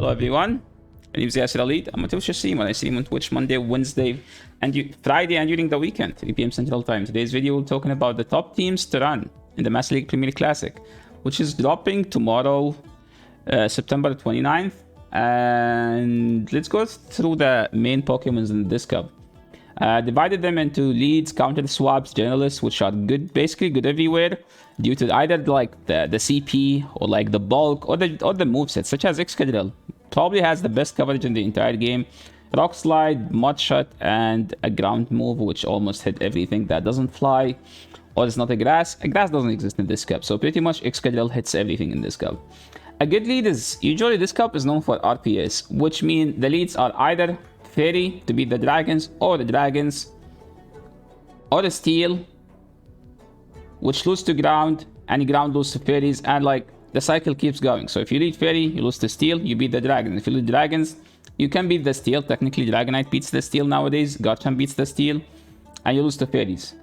Hello everyone, my name is Yasser Elite. I'm a Twitch streamer. I stream on Twitch Monday, Wednesday, and Friday, and during the weekend, 3 p.m. Central Time. Today's video we're talking about the top teams to run in the Master League Premier Classic, which is dropping tomorrow, September 29th. And let's go through the main Pokemons in this cup. Divided them into leads, counter swaps, generalists, which are good, basically good everywhere, due to either like the CP or like the bulk or the movesets, such as Excadrill. Probably has the best coverage in the entire game. Rock Slide, Mud Shot, and a ground move, which almost hit everything that doesn't fly or is not a grass. A grass doesn't exist in this cup, so pretty much Excadrill hits everything in this cup. A good lead is usually this cup is known for RPS, which means the leads are either Fairy to beat the dragons, or the dragons, or the steel, which lose to ground, and ground lose to fairies, and like the cycle keeps going. So if you lead fairy, you lose to steel, you beat the dragon. If you lead dragons, you can beat the steel. Technically, Dragonite beats the steel nowadays. Garchomp beats the steel, and you lose to fairies.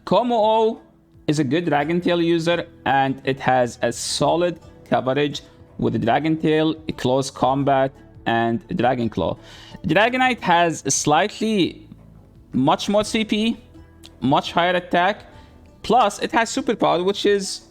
Como is a good Dragon Tail user, and it has a solid coverage with the Dragon Tail, close combat, and Dragon Claw. Dragonite has slightly much more CP, much higher attack, plus it has Superpower, which is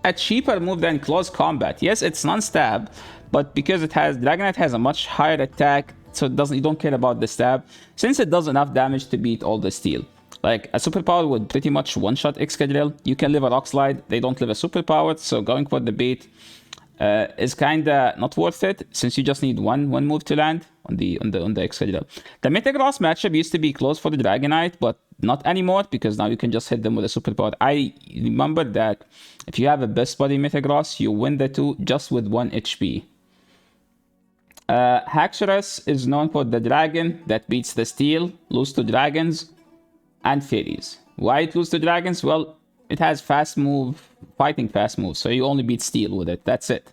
a cheaper move than close combat. Yes, it's non-stab, but because it has Dragonite has a much higher attack, so you don't care about the stab, since it does enough damage to beat all the steel. Like a Superpower would pretty much one-shot Excadrill. You can live a Rock Slide, they don't live a Superpower, so going for the bait is kinda not worth it, since you just need one move to land on the Excadrill. The Metagross matchup used to be close for the Dragonite, but not anymore, because now you can just hit them with a Superpower. I remember that if you have a best buddy Metagross, you win the two just with 1 HP. Haxorus is known for the dragon that beats the steel, lose to dragons, and fairies. Why it lose to dragons? Well, it has fast move, fighting fast moves, so you only beat steel with it. That's it.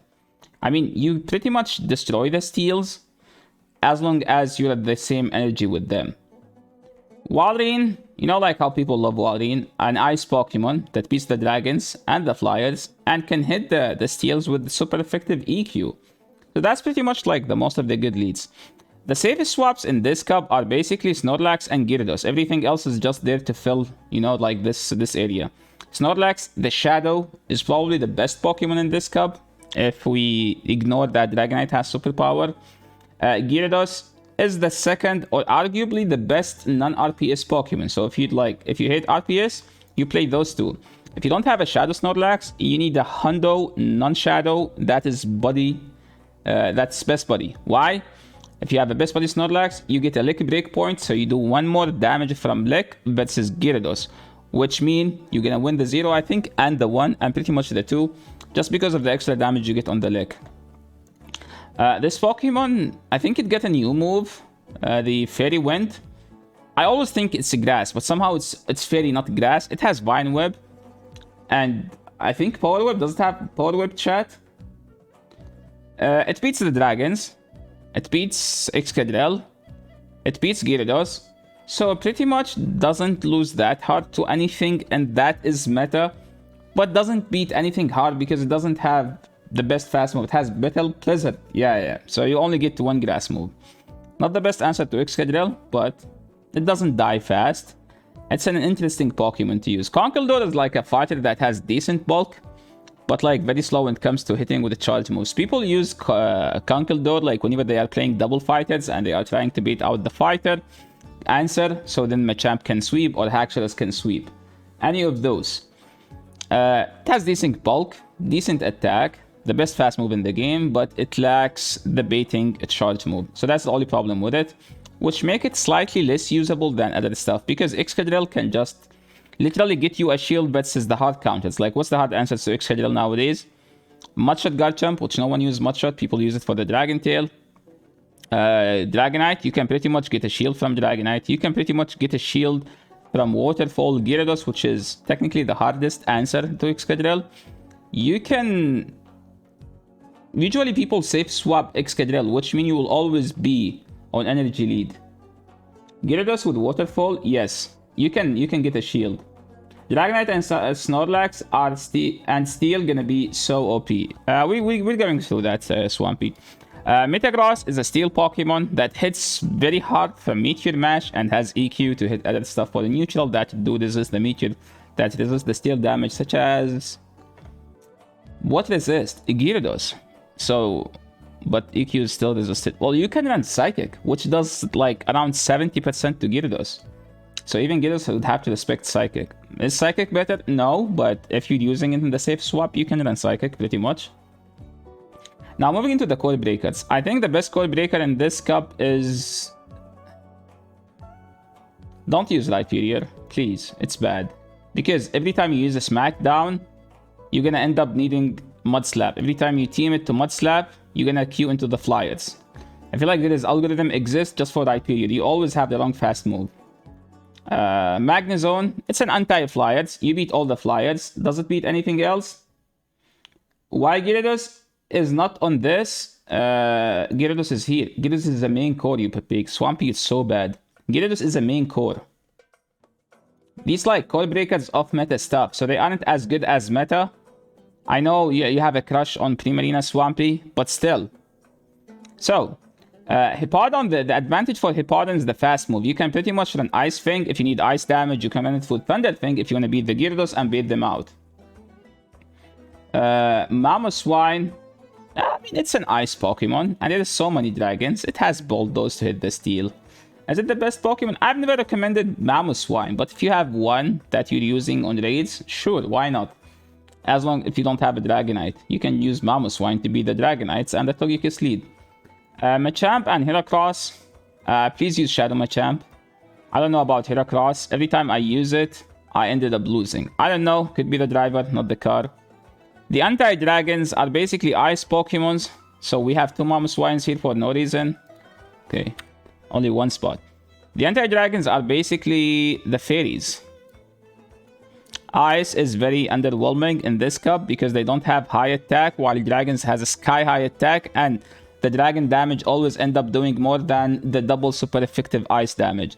I mean, you pretty much destroy the steels as long as you're at the same energy with them. Walrein, you know, like how people love Walrein, an ice Pokemon that beats the dragons and the flyers and can hit the steels with super effective EQ. So that's pretty much like the most of the good leads. The safest swaps in this cup are basically Snorlax and Gyarados. Everything else is just there to fill, you know, like this area. Snorlax, the Shadow, is probably the best Pokemon in this cup, if we ignore that Dragonite has Superpower. Gyarados is the second, or arguably the best non-RPS Pokemon. So if you hate RPS, you play those two. If you don't have a Shadow Snorlax, you need a Hundo non-Shadow that is buddy, that's best buddy. Why? If you have a best buddy Snorlax, you get a Lick Breakpoint, so you do 1 more damage from Lick versus Gyarados, which mean you're gonna win the 0, I think, and the 1, and pretty much the 2, just because of the extra damage you get on the Lick. This Pokemon, I think it got a new move, the Fairy Wind. I always think it's grass, but somehow it's Fairy, not grass. It has Vine Web, and I think Power Web. Does it have Power Web, chat? It beats the dragons. It beats Excadrill. It beats Gyarados. So pretty much doesn't lose that hard to anything, and that is meta. But doesn't beat anything hard because it doesn't have the best fast move. It has Battle Blizzard. Yeah. So you only get to 1 grass move. Not the best answer to Excadrill, but it doesn't die fast. It's an interesting Pokemon to use. Conkeldurr is like a fighter that has decent bulk, but like very slow when it comes to hitting with the charge moves. People use Conkeldurr like whenever they are playing double fighters and they are trying to beat out the fighter answer, so then Machamp can sweep or Haxorus can sweep. Any of those. It has decent bulk, decent attack, the best fast move in the game, but it lacks the baiting charge move. So that's the only problem with it, which make it slightly less usable than other stuff, because Excadrill can just literally get you a shield versus the hard counters. Like, what's the hard answer to Excadrill nowadays? Mudshot Garchomp, which no one uses Mudshot. People use it for the Dragon Tail. Dragonite, you can pretty much get a shield from Dragonite. You can pretty much get a shield from Waterfall. Gyarados, which is technically the hardest answer to Excadrill. You can... Usually people safe swap Excadrill, which means you will always be on energy lead. Gyarados with Waterfall, yes. You can get a shield. Dragonite and Snorlax are Steel gonna be so OP. We're going through that, Swampy. Metagross is a Steel Pokemon that hits very hard from Meteor Mash and has EQ to hit other stuff for the neutral that do resist the Meteor, that resist the Steel damage, such as... What resist? Gyarados. So... But EQ is still resisted. Well, you can run Psychic, which does like around 70% to Gyarados. So even Gyarados would have to respect Psychic. Is Psychic better? No, but if you're using it in the safe swap, you can run Psychic pretty much. Now moving into the Code Breakers. I think the best Code Breaker in this cup is... Don't use Rhyperior, please. It's bad. Because every time you use a Smackdown, you're gonna end up needing Mud Slap. Every time you team it to Mud Slap, you're gonna queue into the Flyers. I feel like this algorithm exists just for Rhyperior. You always have the wrong fast move. Magnezone, it's an anti-Flyers. You beat all the Flyers. Does it beat anything else? Why Gyarados is not on this? Gyarados is here. Gyarados is the main core, you pick. Swampy is so bad. Gyarados is the main core. These like core breakers off meta stuff, so they aren't as good as meta. I know you have a crush on Primarina Swampy, but still. So, Hippowdon, the advantage for Hippowdon is the fast move. You can pretty much run Ice Fang if you need ice damage. You can run it for Thunder Fang if you want to beat the Gyarados and bait them out. Mamoswine, I mean, it's an ice Pokemon, and there are so many dragons. It has Bulldoze to hit the Steel. Is it the best Pokemon? I've never recommended Mamoswine, but if you have one that you're using on raids, sure, why not? As long if you don't have a Dragonite, you can use Mamoswine to beat the Dragonites and the Togekiss lead. Machamp and Heracross, please use Shadow Machamp. I don't know about Heracross. Every time I use it, I ended up losing. I don't know, could be the driver, not the car. The anti-dragons are basically ice Pokemons, so we have two Mamoswines here for no reason. Okay, only one spot. The anti-dragons are basically the fairies. Ice is very underwhelming in this cup because they don't have high attack, while Dragons has a sky high attack, and the dragon damage always end up doing more than the double super effective ice damage.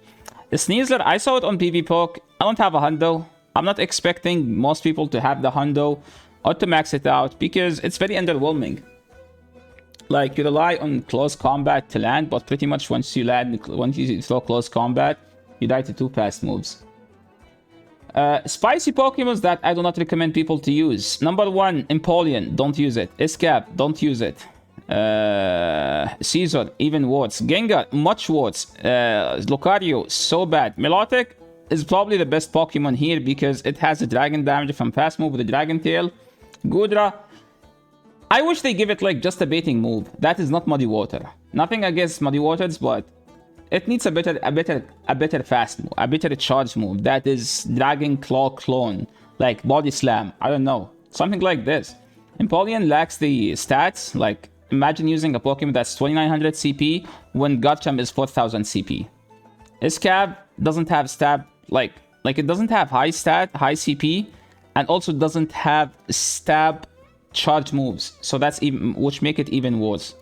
The Sneasler, I saw it on PvPoke. I don't have a hundo. I'm not expecting most people to have the hundo or to max it out because it's very underwhelming. Like, you rely on close combat to land, but pretty much once you throw close combat, you die to two fast moves. Spicy Pokemons that I do not recommend people to use. Number 1, Empoleon, don't use it. Escap, don't use it. Caesar, even worse. Gengar, much worse. Lucario, so bad. Milotic is probably the best Pokemon here because it has a dragon damage from fast move with a Dragon Tail. Gudra, I wish they give it like just a baiting move. That is not Muddy Water. Nothing against Muddy Waters, but it needs a better fast move, a better charge move. That is Dragon Claw clone, like Body Slam. I don't know, something like this. Empoleon lacks the stats. Like, imagine using a Pokemon that's 2900 CP when Garchomp is 4000 CP. Escab doesn't have stab, like it doesn't have high CP, and also doesn't have stab charge moves. So that's even, which make it even worse.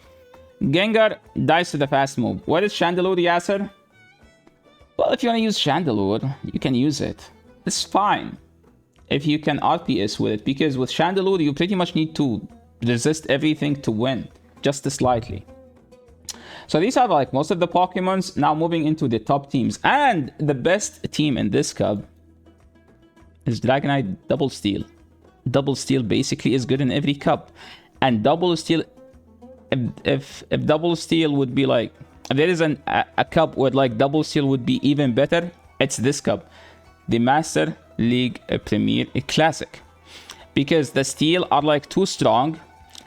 Gengar dies to the fast move. What is Chandelure, Yasser? Well, if you want to use Chandelure, you can use it. It's fine if you can RPS with it, because with Chandelure, you pretty much need to resist everything to win, just slightly. So these are like most of the Pokemons. Now moving into the top teams. And the best team in this cup is Dragonite Double Steel. Double Steel basically is good in every cup. And Double Steel... If Double Steel would be like, if there is a cup where like Double Steel would be even better, it's this cup, the Master League Premier Classic, because the Steel are like too strong,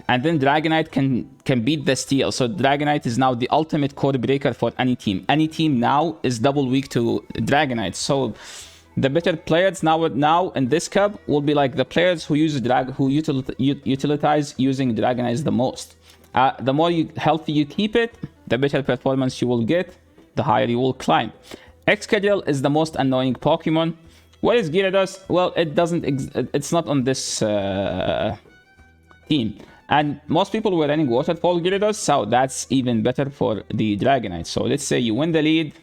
and then Dragonite can beat the Steel. So Dragonite is now the ultimate core breaker for any team. Any team now is double weak to Dragonite. So the better players now in this cup will be like the players who use utilize using Dragonite the most. The more healthy you keep it, the better performance you will get, the higher you will climb. Excadrill is the most annoying Pokemon. What is Gyarados? Well, it's not on this team. And most people were running Waterfall Gyarados, so that's even better for the Dragonite. So let's say you win the lead,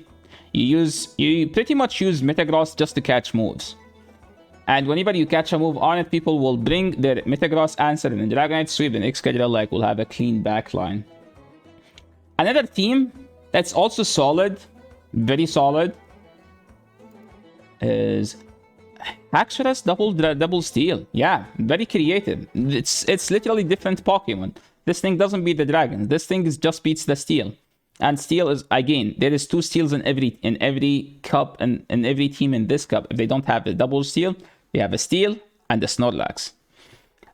you pretty much use Metagross just to catch moves. And whenever you catch a move on it, people will bring their Metagross answer and then Dragonite sweep, and Excadrill like will have a clean backline. Another team that's also solid, very solid, is Haxorus double steel. Yeah, very creative. It's literally different Pokemon. This thing doesn't beat the dragons. This thing just beats the steel. And steel is, again, there is 2 steels in every cup and in every team in this cup. If they don't have the double steel, they have a steel and a Snorlax.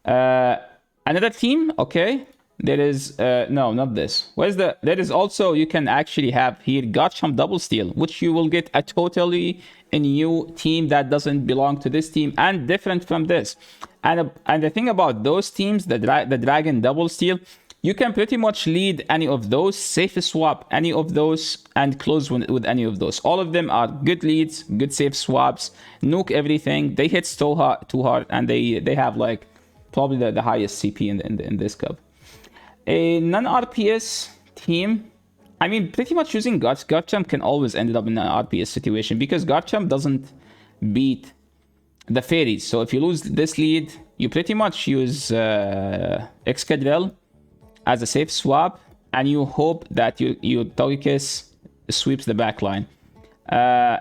Another team, okay. There is, no, not this. There is also, you can actually have here Garchomp double steel, which you will get a totally a new team that doesn't belong to this team and different from this. And the thing about those teams, the Dragon double steel, you can pretty much lead any of those, safe swap any of those, and close with any of those. All of them are good leads, good safe swaps, nuke everything. They hit too hard, and they have like probably the highest CP in this cup. A non-RPS team, I mean, pretty much using Garchomp can always end up in an RPS situation because Garchomp doesn't beat the fairies. So if you lose this lead, you pretty much use Excadrill as a safe swap, and you hope that your Togekiss sweeps the backline.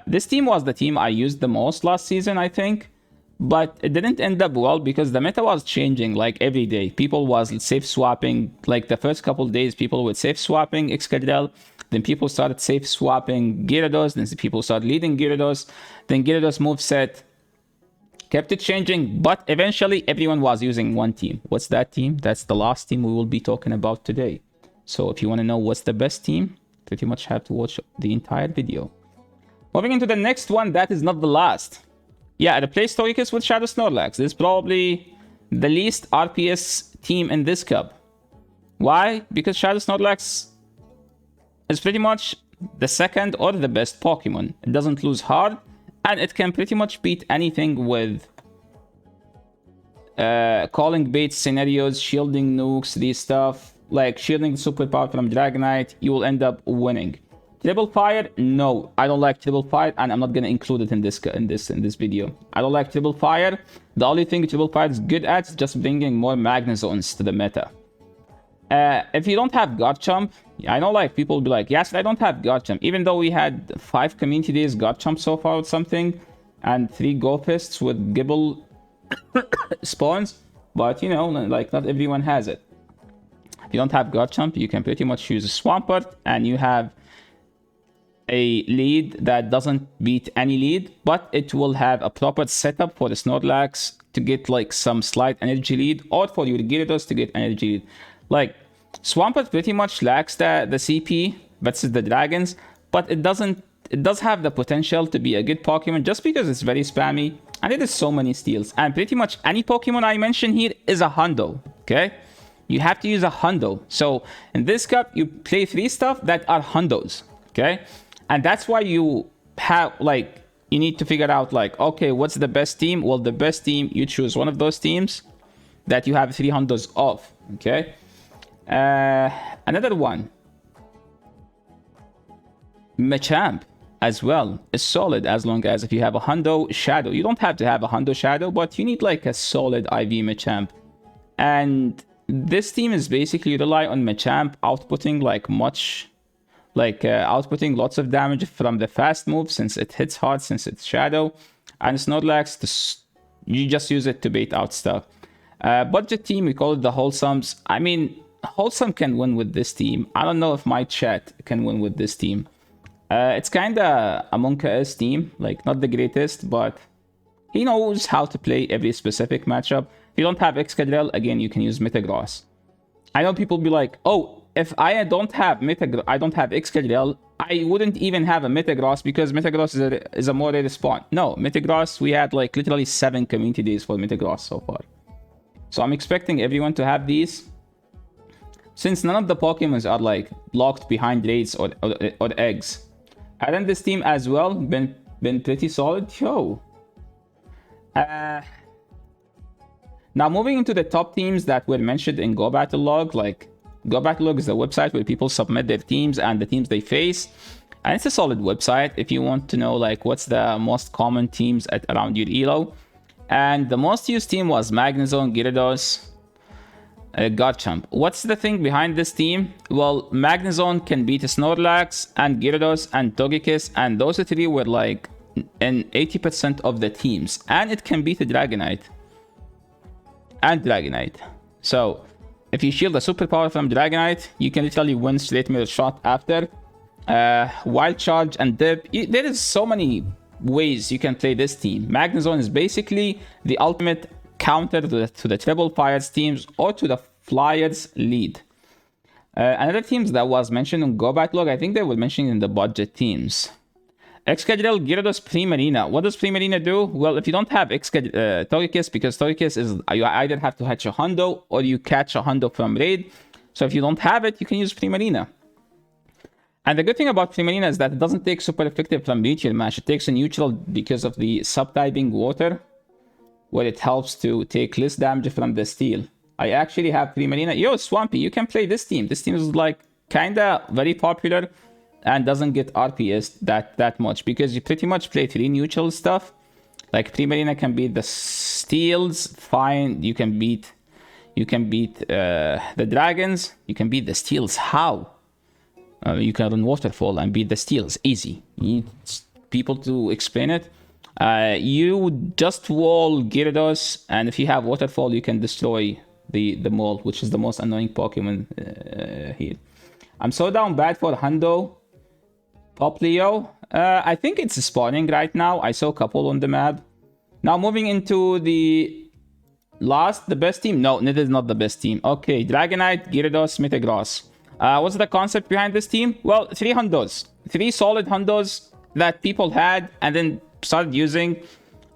This team was the team I used the most last season, I think. But it didn't end up well because the meta was changing like every day. People was safe swapping, like the first couple days, people were safe swapping Excadrill. Then people started safe swapping Gyarados. Then people started leading Gyarados. Then Gyarados moveset kept it changing. But eventually everyone was using one team. What's that team? That's the last team we will be talking about today. So if you want to know what's the best team, pretty much have to watch the entire video. Moving into the next one, that is not the last. Yeah, replace Togekiss with Shadow Snorlax. This is probably the least RPS team in this cup. Why? Because Shadow Snorlax is pretty much the second or the best Pokemon. It doesn't lose hard, and it can pretty much beat anything with calling bait scenarios, shielding nukes, these stuff. Like shielding superpower from Dragonite, you will end up winning. Triple Fire? No, I don't like Triple Fire, and I'm not gonna include it in this video. I don't like Triple Fire. The only thing Triple Fire is good at is just bringing more Magnezones to the meta. If you don't have Garchomp, I know like people will be like, yes, I don't have Garchomp. Even though we had 5 community days Garchomp so far with something, and 3 Go-Fists with Gibble spawns, but you know, like not everyone has it. If you don't have Garchomp, you can pretty much use a Swampert, and you have a lead that doesn't beat any lead, but it will have a proper setup for the Snorlax to get like some slight energy lead, or for your Gyarados to get energy lead. Like Swampert pretty much lacks the CP versus the dragons, but it does have the potential to be a good Pokemon just because it's very spammy and it has so many steals. And pretty much any Pokemon I mention here is a hundo, okay? You have to use a hundo. So in this cup, you play 3 stuff that are hundos, okay? And that's why you have, like, you need to figure out, like, okay, what's the best team? Well, the best team, you choose one of those teams that you have 3 hundos of, okay? Another one, Machamp as well is solid as long as if you have a hundo shadow. You don't have to have a hundo shadow, but you need, like, a solid IV Machamp. And this team is basically rely on Machamp outputting, like, outputting lots of damage from the fast move since it hits hard, since it's shadow, and Snorlax, you just use it to bait out stuff. Budget team, we call it the Wholesomes. I mean, Wholesome can win with this team. I don't know if my chat can win with this team. It's kind of a Monka-esque team, like not the greatest, but he knows how to play every specific matchup. If you don't have Excadrill, again, you can use Metagross. I know people be like, oh, if I don't have Excadrill, I wouldn't even have a Metagross because Metagross is a more rare spawn. No, Metagross, we had like literally 7 community days for Metagross so far. So I'm expecting everyone to have these. Since none of the Pokemons are like blocked behind raids or eggs. And then this team as well, been pretty solid. Yo. Now moving into the top teams that were mentioned in Go Battle Log, like Go Battle Log is a website where people submit their teams and the teams they face. And it's a solid website if you want to know like what's the most common teams around your elo. And the most used team was Magnezone, Gyarados, Garchomp. What's the thing behind this team? Well, Magnezone can beat Snorlax and Gyarados and Togekiss, and those three were like in 80% of the teams. And it can beat a Dragonite. And Dragonite. So, if you shield a superpower from Dragonite, you can literally win straight mirror shot after. Wild Charge and Dip. There is so many ways you can play this team. Magnezone is basically the ultimate counter to the Triple Fires teams or to the Flyers lead. Another teams that was mentioned in Go Backlog, I think they were mentioned in the budget teams. Excadrill, Gyarados, Primarina. What does Primarina do? Well, if you don't have Togekiss, because Togekiss is, you either have to catch a Hundo or you catch a Hundo from Raid. So if you don't have it, you can use Primarina. And the good thing about Primarina is that it doesn't take super effective from Meteor Mash. It takes a neutral because of the subtyping water, where it helps to take less damage from the steel. I actually have Primarina. Yo, Swampy, you can play this team. This team is like kinda very popular and doesn't get RPS that much because you pretty much play 3 neutral stuff. Like Primarina can beat the steels, fine. You can beat the dragons. You can beat the steels. How? You can run waterfall and beat the steels. Easy. You need people to explain it. You just wall Gyarados, and if you have waterfall, you can destroy the mole, which is the most annoying Pokemon here. I'm so down bad for Hundo. Poplio. I think it's spawning right now. I saw a couple on the map. Now moving into the best team. No, it is not the best team. Okay, Dragonite, Gyarados, Metagross. What's the concept behind this team? Well, 3 Hundos. 3 solid Hundos that people had and then started using.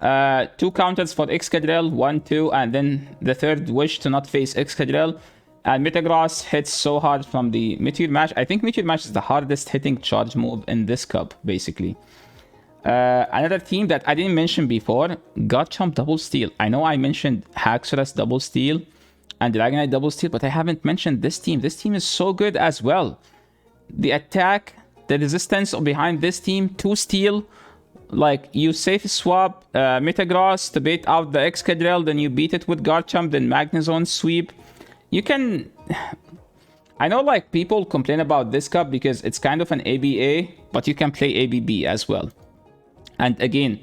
2 counters for Excadrill, 1, 2, and then the third wish to not face Excadrill. And Metagross hits so hard from the Meteor Mash. I think Meteor Mash is the hardest hitting charge move in this cup, basically. Another team that I didn't mention before, Garchomp Double Steel. I know I mentioned Haxorus Double Steel and Dragonite Double Steel, but I haven't mentioned this team. This team is so good as well. The attack, the resistance behind this team, 2 Steel. Like, you safe swap Metagross to bait out the Excadrill, then you beat it with Garchomp, then Magnezone sweep. You can... I know, like, people complain about this cup because it's kind of an ABA, but you can play ABB as well. And again,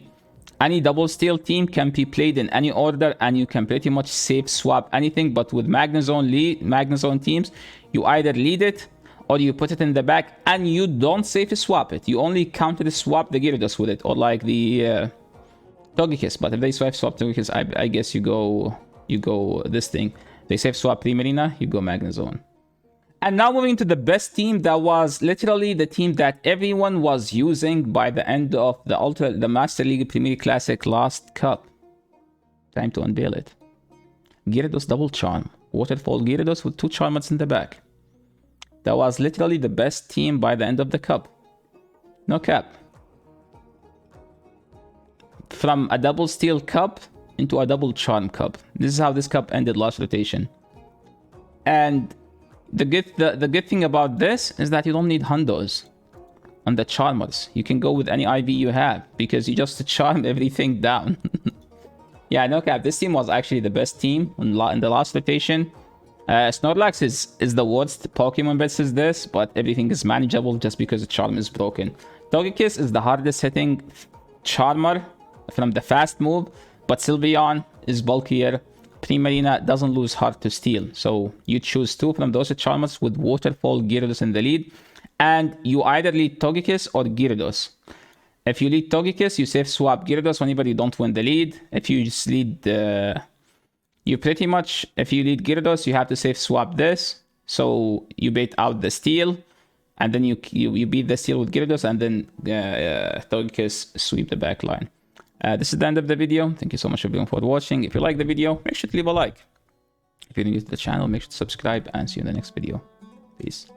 any double steel team can be played in any order, and you can pretty much safe swap anything. But with Magnezone teams, you either lead it or you put it in the back, and you don't safe swap it. You only counter swap the Gyarados with it, or like the Togekiss. But if they safe swap Togekiss, I guess you go this thing. They safe swap Primarina, you go Magnezone. And now moving to the best team, that was literally the team that everyone was using by the end of the Master League Premier Classic last cup. Time to unveil it. Gyarados Double Charm. Waterfall Gyarados with 2 Charmants in the back. That was literally the best team by the end of the cup. No cap. From a double steel cup into a double charm cup. This is how this cup ended last rotation. And the good thing about this is that you don't need Hundos on the Charmers. You can go with any IV you have because you just charm everything down. Yeah, no cap. This team was actually the best team in the last rotation. Snorlax is the worst Pokemon versus this, but everything is manageable just because the charm is broken. Togekiss is the hardest hitting Charmer from the fast move, but Sylveon is bulkier. Primarina doesn't lose hard to steal, so you choose 2 from those Charmers with Waterfall Gyarados in the lead, and you either lead Togekiss or Gyarados. If you lead Togekiss, you safe swap Gyarados whenever you don't win the lead. If you just lead if you lead Gyarados, you have to safe swap this, so you bait out the steal, and then you beat the steal with Gyarados, and then Togekiss sweep the back line. This is the end of the video. Thank you so much everyone for watching. If you like the video, make sure to leave a like. If you're new to the channel, make sure to subscribe, and see you in the next video. Peace.